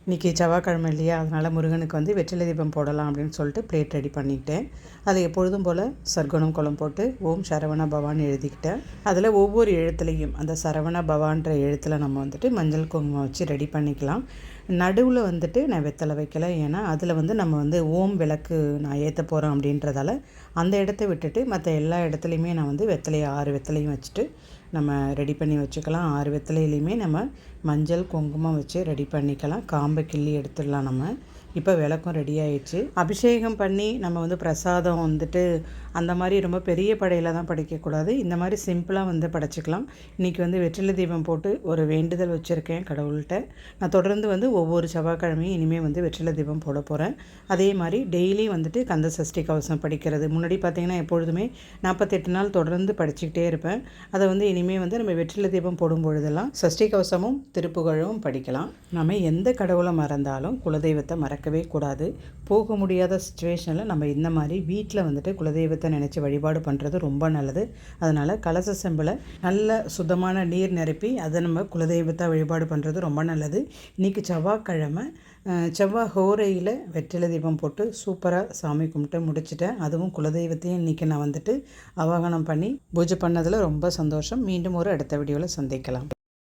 இன்றைக்கி செவ்வாய்க்கிழமை இல்லையா, அதனால் முருகனுக்கு வந்து வெற்றிலை தீபம் போடலாம் அப்படின்னு சொல்லிட்டு பிளேட் ரெடி பண்ணிக்கிட்டேன். அதை எப்பொழுதும் போல் சர்க்குணம் கோலம் போட்டு ஓம் சரவண பவான்னு எழுதிக்கிட்டேன். அதில் ஒவ்வொரு எழுத்துலையும் அந்த சரவண பவான்ற எழுத்தில் நம்ம வந்துட்டு மஞ்சள் குங்குமம் வச்சு ரெடி பண்ணிக்கலாம். நடுவில் வந்துட்டு நான் வெத்தலை வைக்கலை, ஏன்னா அதில் வந்து நம்ம வந்து ஓம் விளக்கு நான் ஏற்ற போகிறோம் அப்படின்றதால அந்த இடத்த விட்டுட்டு மற்ற எல்லா இடத்துலையுமே நான் வந்து வெத்தலையை 6 வெத்தலையும் வச்சுட்டு நம்ம ரெடி பண்ணி வச்சுக்கலாம். 6 வெத்தலையிலையுமே நம்ம மஞ்சள் குங்குமம் வச்சு ரெடி பண்ணிக்கலாம். காம்பை கிள்ளி எடுத்துடலாம். நம்ம இப்போ விளக்கும் ரெடி ஆயிடுச்சு. அபிஷேகம் பண்ணி நம்ம வந்து பிரசாதம் வந்துட்டு அந்த மாதிரி ரொம்ப பெரிய படையில் தான் படைக்கக்கூடாது. இந்த மாதிரி சிம்பிளாக வந்து படைச்சிக்கலாம். இன்றைக்கி வந்து வெற்றிலை தீபம் போட்டு ஒரு வேண்டுதல் வச்சுருக்கேன் கடவுள்கிட்ட. நான் தொடர்ந்து வந்து ஒவ்வொரு செவ்வாய்க்கிழமையும் இனிமேல் வந்து வெற்றிலை தீபம் போட போகிறேன். அதே மாதிரி டெய்லி வந்துட்டு கந்த சஷ்டி கவசம் படிக்கிறது. முன்னாடி பார்த்திங்கன்னா எப்பொழுதுமே 48 நாள் தொடர்ந்து படிச்சுக்கிட்டே இருப்பேன். அதை வந்து இனிமேல் வந்து நம்ம வெற்றிலை தீபம் போடும் பொழுதெல்லாம் சஷ்டி கவசமும் திருப்புகழும் படிக்கலாம். நம்ம எந்த கடவுளை மறந்தாலும் குலதெய்வத்தை மறக்கவே கூடாது. போக முடியாத சுச்சுவேஷனில் நம்ம இந்த மாதிரி வீட்டில் வந்துட்டு குலதெய்வத்தை நினச்சி வழிபாடு பண்ணுறது ரொம்ப நல்லது. அதனால் கலச செம்பில் நல்ல சுத்தமான நீர் நிரப்பி அதை நம்ம குலதெய்வத்தை வழிபாடு பண்ணுறது ரொம்ப நல்லது. இன்றைக்கி செவ்வாய்க்கிழமை செவ்வாய் ஹோரையில் வெற்றிலை தீபம் போட்டு சூப்பராக சாமி கும்பிட்டு முடிச்சிட்டேன். அதுவும் குலதெய்வத்தையும் இன்றைக்கி நான் வந்துட்டு ஆவாகனம் பண்ணி பூஜை பண்ணதில் ரொம்ப சந்தோஷம். மீண்டும் ஒரு அடுத்த வீடியோவில் சந்திக்கலாம்.